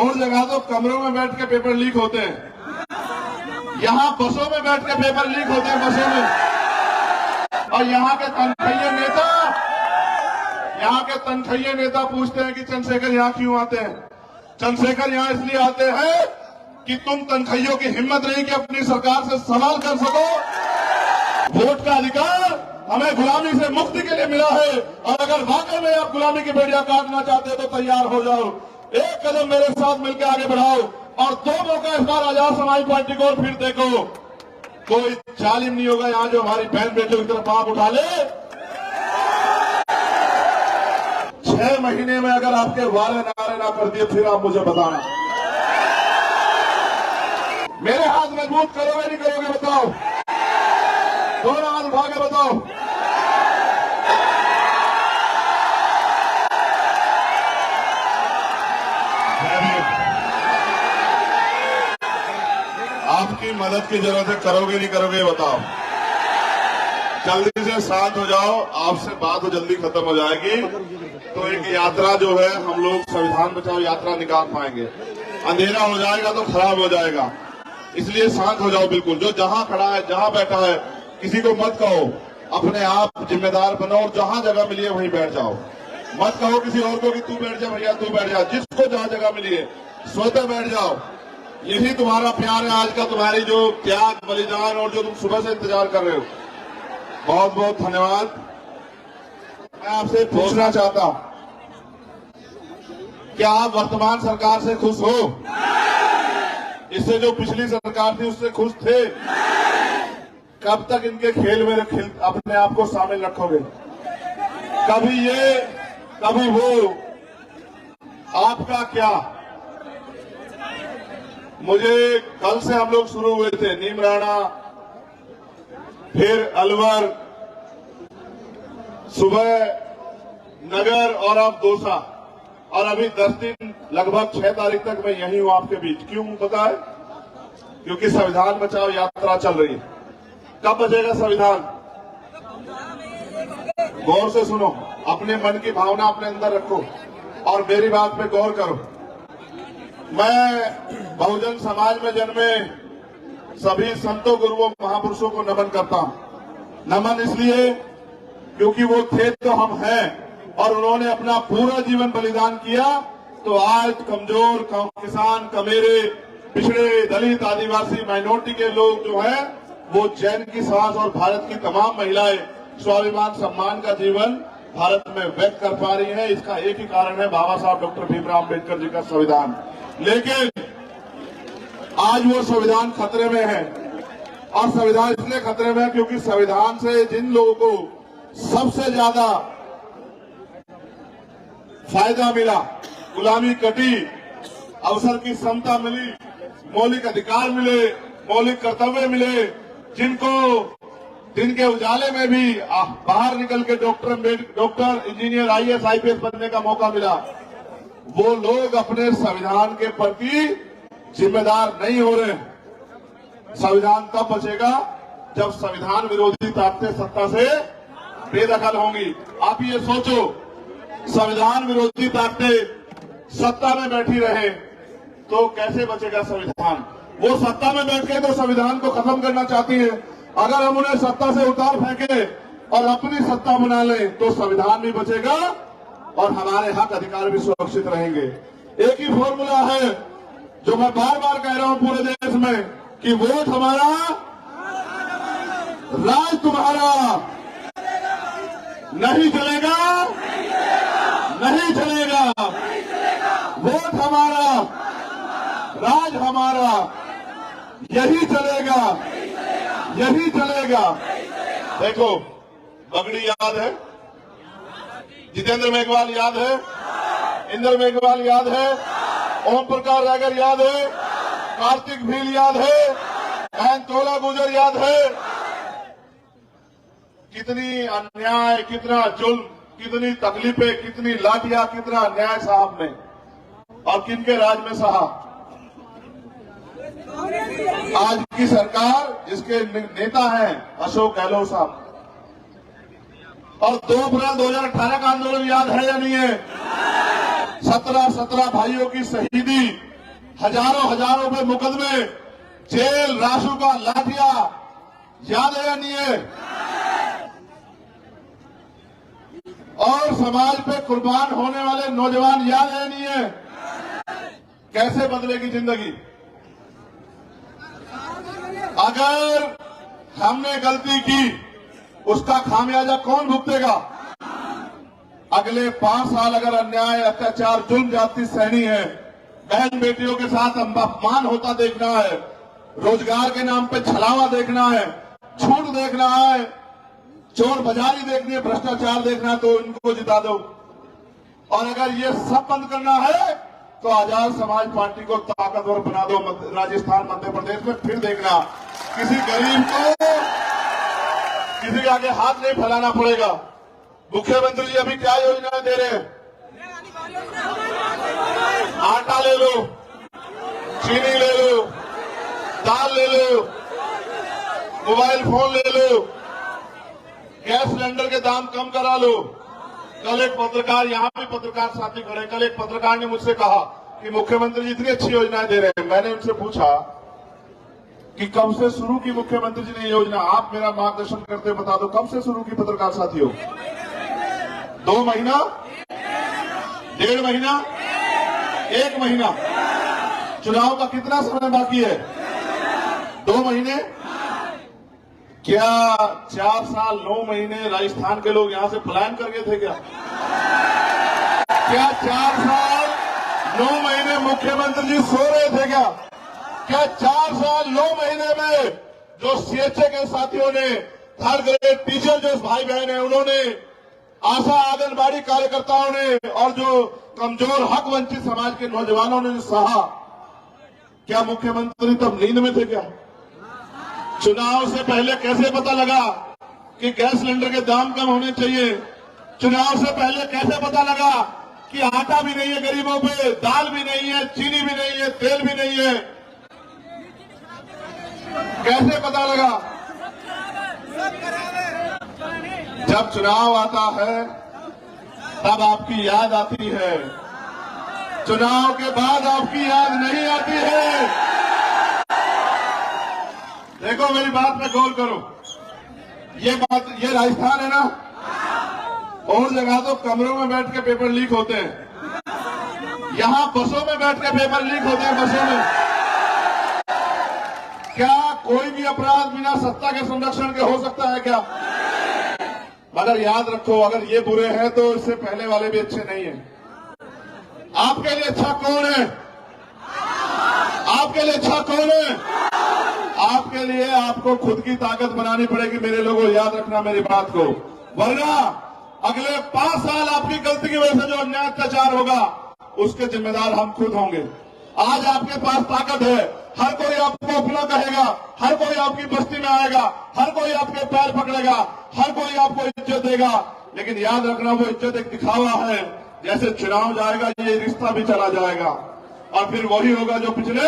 और जगह तो कमरों में बैठ के पेपर लीक होते हैं, यहाँ बसों में बैठ के पेपर लीक होते हैं बसों में। और यहाँ के तनखैये नेता पूछते हैं कि चंद्रशेखर यहाँ क्यों आते हैं। चंद्रशेखर यहाँ इसलिए आते हैं कि तुम तनखैयों की हिम्मत नहीं कि अपनी सरकार से सवाल कर सको। वोट का अधिकार हमें गुलामी से मुक्ति के लिए मिला है, और अगर वाकई में आप गुलामी की बेड़ियां काटना चाहते हो तो तैयार हो जाओ, एक कदम मेरे साथ मिलकर आगे बढ़ाओ, और 2 मौका इस बार आजाद समाज पार्टी को फिर देखो। कोई जालिम नहीं होगा यहाँ जो हमारी बहन बेटियों की तरफ आप उठा ले। 6 महीने में अगर आपके वारे नारे ना कर दिए फिर आप मुझे बताना। मेरे हाथ मजबूत करोगे नहीं करोगे बताओ, दोनों हाथ उठा के बताओ। आपकी मदद की जरूरत है, करोगे नहीं करोगे बताओ। जल्दी से शांत हो जाओ, आपसे बात जल्दी खत्म हो जाएगी तो एक यात्रा जो है हम लोग संविधान बचाओ यात्रा निकाल पाएंगे। अंधेरा हो जाएगा तो खराब हो जाएगा, इसलिए शांत हो जाओ बिल्कुल। जो जहां खड़ा है जहां बैठा है किसी को मत कहो, अपने आप जिम्मेदार बनो और जहां जगह मिली है वहीं बैठ जाओ। मत कहो किसी और को कि तू बैठ जा भैया तू बैठ जा, जिसको जहां जगह मिली है स्वतः बैठ जाओ। यही तुम्हारा प्यार है आज का, तुम्हारी जो त्याग बलिदान और जो तुम सुबह से इंतजार कर रहे हो। बहुत बहुत धन्यवाद। मैं आपसे पूछना चाहता हूं, क्या आप वर्तमान सरकार से खुश हो? इससे जो पिछली सरकार थी उससे खुश थे? कब तक इनके खेल में अपने आप को शामिल रखोगे? कभी ये कभी वो, आपका क्या? मुझे कल से हम लोग शुरू हुए थे, नीमराणा, फिर अलवर, सुबह नगर और अब दौसा, और अभी 10 दिन लगभग 6 तारीख तक मैं यहीं हूं आपके बीच। क्यों पता है? क्योंकि संविधान बचाओ यात्रा चल रही है। कब बचेगा संविधान? गौर से सुनो, अपने मन की भावना अपने अंदर रखो और मेरी बात पे गौर करो। मैं बहुजन समाज में जन्मे सभी संतों गुरुओं महापुरुषों को नमन करता हूं। नमन इसलिए क्योंकि वो थे तो हम हैं, और उन्होंने अपना पूरा जीवन बलिदान किया, तो आज कमजोर किसान, कमेरे, पिछड़े, दलित, आदिवासी, माइनॉरिटी के लोग जो हैं वो चैन की सांस और भारत की तमाम महिलाएं स्वाभिमान सम्मान का जीवन भारत में व्यक्त कर पा रही हैं। इसका एक ही कारण है बाबा साहब डॉक्टर भीमराव अम्बेडकर जी का संविधान। लेकिन आज वो संविधान खतरे में है, और संविधान इसलिए खतरे में है क्योंकि संविधान से जिन लोगों को सबसे ज्यादा फायदा मिला, गुलामी कटी, अवसर की समता मिली, मौलिक अधिकार मिले, मौलिक कर्तव्य मिले, जिनको दिन के उजाले में भी बाहर निकल के डॉक्टर, इंजीनियर, IAS, IPS बनने का मौका मिला, वो लोग अपने संविधान के प्रति जिम्मेदार नहीं हो रहे। संविधान तब बचेगा जब संविधान विरोधी ताकतें सत्ता से बेदखल होंगी। आप ये सोचो, संविधान विरोधी ताकतें सत्ता में बैठी रहे तो कैसे बचेगा संविधान? वो सत्ता में बैठ के तो संविधान को खत्म करना चाहती है। अगर हम उन्हें सत्ता से उतार फेंके और अपनी सत्ता बना लें तो संविधान भी बचेगा और हमारे हक अधिकार भी सुरक्षित रहेंगे। एक ही फॉर्मूला है जो मैं बार बार कह रहा हूं पूरे देश में कि वोट हमारा, राज तुम्हारा। नहीं चलेगा, नहीं चलेगा। वोट हमारा, राज हमारा, यही चलेगा, यही चलेगा। देखो, बगड़ी याद है, जितेंद्र मेघवाल याद है, इंद्र मेघवाल याद है, ओम प्रकाश रागर याद है, कार्तिक भील याद है, एन तोला गुजर याद है। कितनी अन्याय, कितना जुल्म, कितनी तकलीफें, कितनी लाठियां, कितना अन्याय साहब ने और किनके राज में सहा। आज की सरकार जिसके नेता हैं अशोक गहलोत साहब, और 2 अप्रैल 2018 का आंदोलन याद है या नहीं है? 17 भाइयों की शहीदी, हजारों पे मुकदमे, जेल, राशु का लाठिया, याद है या नहीं है? और समाज पे कुर्बान होने वाले नौजवान याद है नहीं है? कैसे बदलेगी जिंदगी? अगर हमने गलती की, उसका खामियाजा कौन भुगतेगा? अगले 5 साल अगर अन्याय, अत्याचार, जुल्म जाति सहनी है, बहन बेटियों के साथ अपमान होता देखना है, रोजगार के नाम पे छलावा देखना है, छूट देखना है, चोर बाजारी देखनी है, भ्रष्टाचार देखना है, तो इनको जिता दो। और अगर ये सब बंद करना है तो आजाद समाज पार्टी को ताकतवर बना दो। राजस्थान, मध्य प्रदेश में फिर देखना, किसी गरीब को किसी के आगे हाथ नहीं फैलाना पड़ेगा। मुख्यमंत्री जी अभी क्या योजनाएं दे रहे हैं? आटा ले लो, चीनी ले लो, दाल ले लो, मोबाइल फोन ले लो, गैस सिलेंडर के दाम कम करा लो। कल एक पत्रकार, यहां भी पत्रकार साथी खड़े, कल एक पत्रकार ने मुझसे कहा कि मुख्यमंत्री जी इतनी अच्छी योजनाएं दे रहे हैं। मैंने उनसे पूछा कि कब से शुरू की मुख्यमंत्री जी ने योजना? आप मेरा मार्गदर्शन करते बता दो, कब से शुरू की पत्रकार साथियों? 2 महीना, 1.5 महीना, 1 महीना? चुनाव का कितना समय बाकी है? 2 महीने? क्या 4 साल 9 महीने राजस्थान के लोग यहां से पलायन कर गए थे क्या? क्या 4 साल 9 महीने मुख्यमंत्री जी सो रहे थे क्या? क्या 4 साल 9 महीने में जो सीएचए के साथियों ने, थर्ड ग्रेड टीचर जो भाई बहन है उन्होंने, आशा आंगनबाड़ी कार्यकर्ताओं ने, और जो कमजोर हक वंचित समाज के नौजवानों ने जो सहा, क्या मुख्यमंत्री तब नींद में थे क्या? चुनाव से पहले कैसे पता लगा कि गैस सिलेंडर के दाम कम होने चाहिए? चुनाव से पहले कैसे पता लगा कि आटा भी नहीं है गरीबों पे, दाल भी नहीं है, चीनी भी नहीं है, तेल भी नहीं है? कैसे पता लगा? जब चुनाव आता है तब आपकी याद आती है, चुनाव के बाद आपकी याद नहीं आती है। देखो मेरी बात पे गौर करो, ये राजस्थान है ना, और जगह तो कमरों में बैठ के पेपर लीक होते हैं, यहां बसों में बैठ के पेपर लीक होते हैं, बसों में। क्या कोई भी अपराध बिना सत्ता के संरक्षण के हो सकता है क्या? मगर याद रखो, अगर ये बुरे हैं तो इससे पहले वाले भी अच्छे नहीं हैं। आपके लिए अच्छा कौन है? आपके लिए अच्छा कौन है? आपके लिए आपको खुद की ताकत बनानी पड़ेगी मेरे लोगों, याद रखना मेरी बात को। वरना अगले 5 साल आपकी गलती की वजह से जो अन्याय अत्याचार होगा उसके जिम्मेदार हम खुद होंगे। आज आपके पास ताकत है, हर कोई आपको अपना कहेगा, हर कोई आपकी बस्ती में आएगा, हर कोई आपके पैर पकड़ेगा, हर कोई आपको इज्जत देगा। लेकिन याद रखना, वो इज्जत एक दिखावा है। जैसे चुनाव जाएगा ये रिश्ता भी चला जाएगा, और फिर वही होगा जो पिछले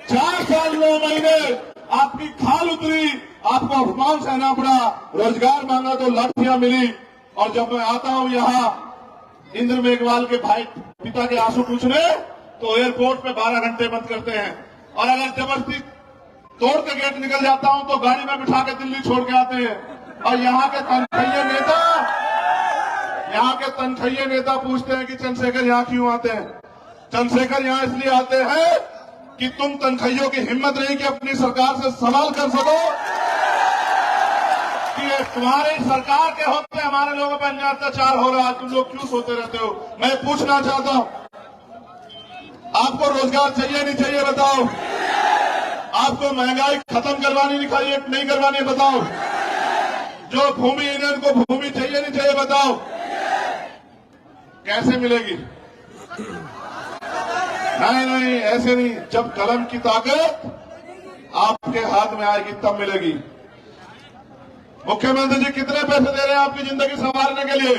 4 साल 9 महीने आपकी खाल उतरी, आपको अपमान सहना पड़ा, रोजगार मांगा तो लाठियां मिली। और जब मैं आता हूं यहां इंद्र मेघवाल के भाई पिता के आंसू पूछने, तो एयरपोर्ट पे 12 घंटे बंद करते हैं, और अगर जबरदस्ती तोड़ के गेट निकल जाता हूं तो गाड़ी में बिठा के दिल्ली छोड़ के आते हैं। और यहाँ के तनखैये नेता पूछते हैं कि चंद्रशेखर यहाँ क्यों आते हैं? चंद्रशेखर यहाँ इसलिए आते हैं कि तुम तनखैयों की हिम्मत नहीं कि अपनी सरकार से सवाल कर सको कि तुम्हारी सरकार के होते हमारे लोगों पर अन्याय अत्याचार हो रहा है, तुम लोग क्यों सोते रहते हो? मैं पूछना चाहता हूं, आपको रोजगार चाहिए नहीं चाहिए बताओ? आपको महंगाई खत्म करवानी नहीं करवानी बताओ? जो भूमि है उनको भूमि चाहिए नहीं चाहिए बताओ? कैसे मिलेगी? नहीं, ऐसे नहीं। जब कलम की ताकत आपके हाथ में आएगी तब मिलेगी। मुख्यमंत्री जी कितने पैसे दे रहे हैं आपकी जिंदगी संवारने के लिए?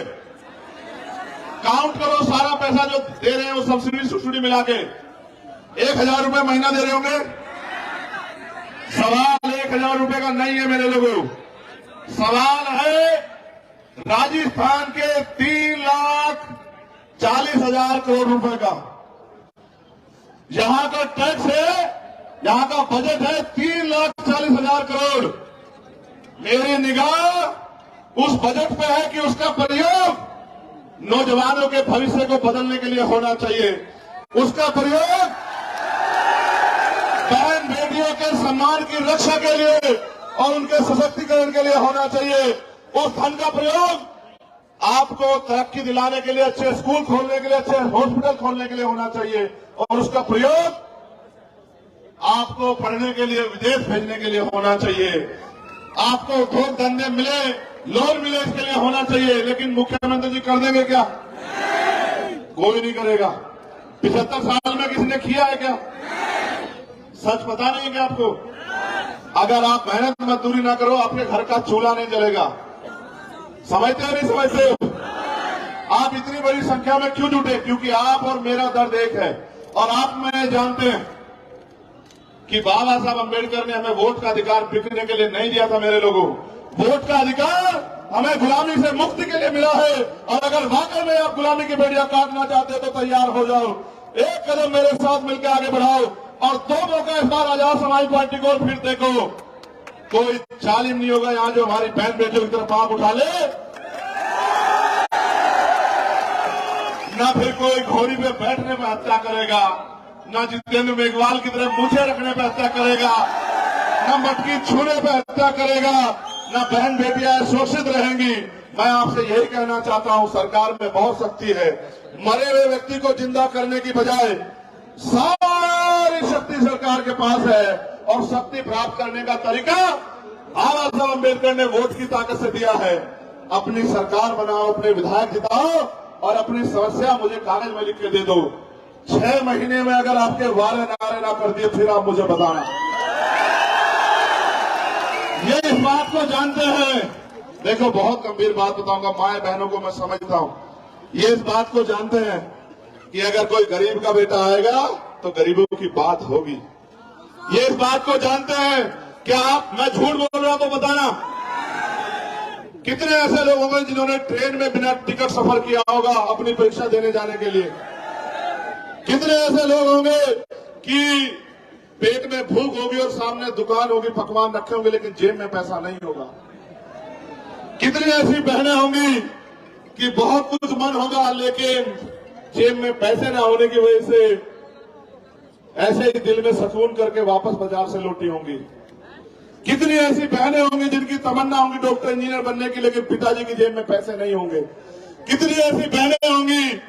काउंट करो सारा पैसा जो दे रहे हैं, वो सब्सिडी मिला के 1,000 रुपए महीना दे रहे होंगे। सवाल 1,000 रुपए का नहीं है मेरे लोगों, सवाल है राजस्थान के 40,000 करोड़ रुपए का। यहां का टैक्स है, यहां का बजट है 3,40,000 करोड़। मेरी निगाह उस बजट पे है कि उसका प्रयोग नौजवानों के भविष्य को बदलने के लिए होना चाहिए। उसका प्रयोग बहन बेटियों के सम्मान की रक्षा के लिए और उनके सशक्तिकरण के लिए होना चाहिए। उस धन का प्रयोग आपको तरक्की दिलाने के लिए, अच्छे स्कूल खोलने के लिए, अच्छे हॉस्पिटल खोलने के लिए होना चाहिए। और उसका प्रयोग आपको पढ़ने के लिए, विदेश भेजने के लिए होना चाहिए। आपको उद्योग धंधे मिले, लोन मिले, इसके लिए होना चाहिए। लेकिन मुख्यमंत्री जी कर देंगे क्या? कोई नहीं करेगा। 75 साल में किसी ने किया है क्या? सच पता नहीं है क्या आपको? अगर आप मेहनत मजदूरी ना करो, आपके घर का चूल्हा नहीं जलेगा। समझते हो नहीं समझते हो? आप इतनी बड़ी संख्या में क्यों जुटे? क्योंकि आप और मेरा दर्द एक है। और आप मैं जानते हैं कि बाबा साहब अम्बेडकर ने हमें वोट का अधिकार बिकने के लिए नहीं दिया था। मेरे लोगों, वोट का अधिकार हमें गुलामी से मुक्ति के लिए मिला है। और अगर वाकई में आप गुलामी की बेड़ियां काटना चाहते हो तो तैयार हो जाओ। एक कदम मेरे साथ मिलकर आगे बढ़ाओ और 2 मौका इस बार आजाद समाज पार्टी को फिर देखो। कोई जालिम नहीं होगा यहां जो हमारी बहन बेटियों की तरफ आंख उठा ले, ना फिर कोई घोड़ी पे बैठने में हत्या करेगा, ना जितेंद्र मेघवाल की तरफ मूछे रखने पे हत्या करेगा, ना मटकी छूने पे हत्या करेगा, ना बहन बेटियां शोषित रहेंगी। मैं आपसे यही कहना चाहता हूं, सरकार में बहुत शक्ति है। मरे हुए व्यक्ति को जिंदा करने की बजाय सारी शक्ति सरकार के पास है। और शक्ति प्राप्त करने का तरीका बाबा साहब अम्बेडकर ने वोट की ताकत से दिया है। अपनी सरकार बनाओ, अपने विधायक जिताओ और अपनी समस्या मुझे कागज में लिख के दे दो। 6 महीने में अगर आपके वारे नारे ना कर दिए, फिर आप मुझे बताना। ये इस बात को जानते हैं। देखो, बहुत गंभीर बात बताऊंगा, माए बहनों को मैं समझता हूं। ये इस बात को जानते हैं कि अगर कोई गरीब का बेटा आएगा तो गरीबों की बात होगी। ये इस बात को जानते हैं। क्या आप, मैं झूठ बोल रहा हूं तो बताना। कितने ऐसे लोग होंगे जिन्होंने ट्रेन में बिना टिकट सफर किया होगा अपनी परीक्षा देने जाने के लिए? कितने ऐसे लोग होंगे कि पेट में भूख होगी और सामने दुकान होगी, पकवान रखे होंगे, लेकिन जेब में पैसा नहीं होगा? कितनी ऐसी बहनें होंगी कि बहुत कुछ मन होगा लेकिन जेब में पैसे ना होने की वजह से ऐसे ही दिल में सुकून करके वापस बाजार से लौटी होंगी? कितनी ऐसी बहनें होंगी जिनकी तमन्ना होंगी डॉक्टर इंजीनियर बनने की, लेकिन पिताजी की जेब में पैसे नहीं होंगे? कितनी ऐसी बहनें होंगी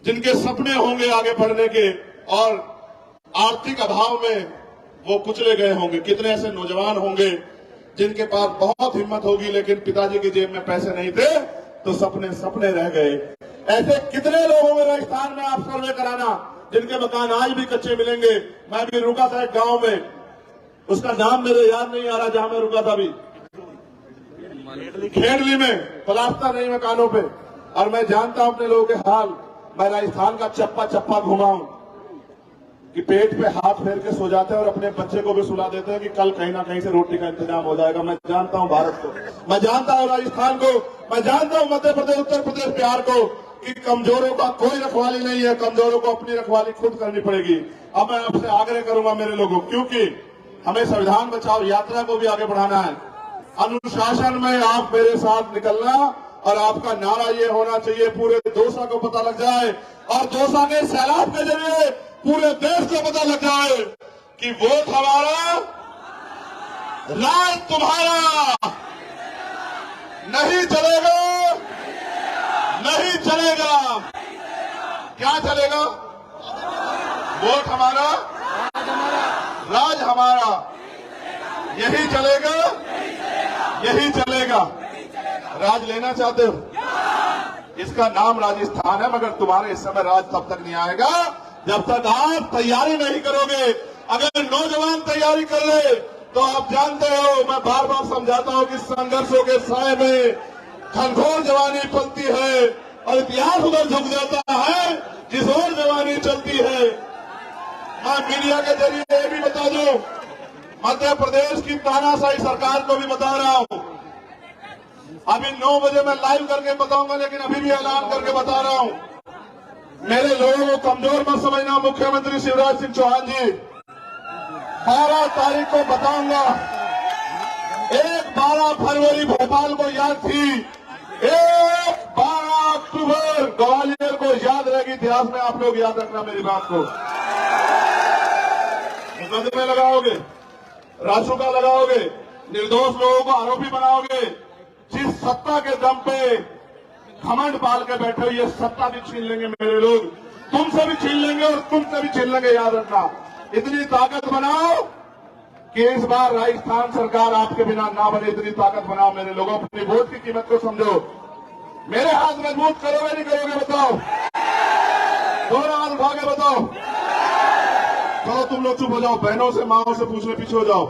जिनके सपने होंगे आगे बढ़ने के और आर्थिक अभाव में वो कुचले गए होंगे? कितने ऐसे नौजवान होंगे जिनके पास बहुत हिम्मत होगी लेकिन पिताजी की जेब में पैसे नहीं थे तो सपने सपने रह गए? ऐसे कितने लोग होंगे राजस्थान में, आप सर्वे कराना, जिनके मकान आज भी कच्चे मिलेंगे। मैं भी रुका था एक गांव में, उसका नाम मेरे याद नहीं आ रहा, जहां मैं रुका था अभी खेड़ली में, प्लास्टर नहीं मकानों पे। और मैं जानता हूं अपने लोगों के हाल। मैं राजस्थान का चप्पा चप्पा घुमा हूं कि पेट पे हाथ फेर के सो जाते हैं और अपने बच्चे को भी सुला देते हैं कि कल कहीं ना कहीं से रोटी का इंतजाम हो जाएगा। मैं जानता हूं भारत को, मैं जानता हूं राजस्थान को, मैं जानता हूं मध्य प्रदेश, उत्तर प्रदेश, बिहार को कि कमजोरों का कोई रखवाली नहीं है। कमजोरों को अपनी रखवाली खुद करनी पड़ेगी। अब मैं आपसे आग्रह करूंगा मेरे लोगों, क्योंकि हमें संविधान बचाओ यात्रा को भी आगे बढ़ाना है। अनुशासन में आप मेरे साथ निकलना और आपका नारा ये होना चाहिए, पूरे दौसा को पता लग जाए और दौसा के सैलाब के जरिए पूरे देश को पता लग जाए कि वोट हमारा, राज तुम्हारा। नहीं चलेगा, नहीं चलेगा। क्या चलेगा? वोट हमारा, राज हमारा। यही चलेगा, यही चलेगा। राज लेना चाहते हो? इसका नाम राजस्थान है, मगर तुम्हारे इस समय राज तब तक नहीं आएगा जब तक आप तैयारी नहीं करोगे। अगर नौजवान तैयारी कर ले तो आप जानते हो, मैं बार बार समझाता हूं कि संघर्षों के साए में घनघोर जवानी पलती है और इतिहास उधर झुक जाता है जिस ओर जवानी चलती है। मैं मीडिया के जरिए ये भी बता दूं, मध्य प्रदेश की तानाशाही सरकार को भी बता रहा हूं। अभी 9 बजे मैं लाइव करके बताऊंगा, लेकिन अभी भी ऐलान करके बता रहा हूं मेरे लोगों को कमजोर मत समझना। मुख्यमंत्री शिवराज सिंह चौहान जी 12 तारीख को बताऊंगा। 12 फरवरी भोपाल को याद थी, 12 अक्टूबर ग्वालियर को याद रहेगी। इतिहास में आप लोग याद रखना मेरी बात को। मुकदमे लगाओगे, रासुका लगाओगे, निर्दोष लोगों को आरोपी बनाओगे। जिस सत्ता के दम पे घमंड पाल के बैठे हो, ये सत्ता भी छीन लेंगे मेरे लोग। तुमसे भी छीन लेंगे और तुमसे भी छीन लेंगे, याद रखना। इतनी ताकत बनाओ कि इस बार राजस्थान सरकार आपके बिना ना बने। इतनी ताकत बनाओ मेरे लोगों। अपनी वोट की कीमत को समझो। मेरे हाथ मजबूत करोगे नहीं करोगे बताओ? दोनों हाथ उठा के बताओ। चलो तुम लोग चुप हो जाओ, बहनों से माओ से पूछने पीछे हो जाओ।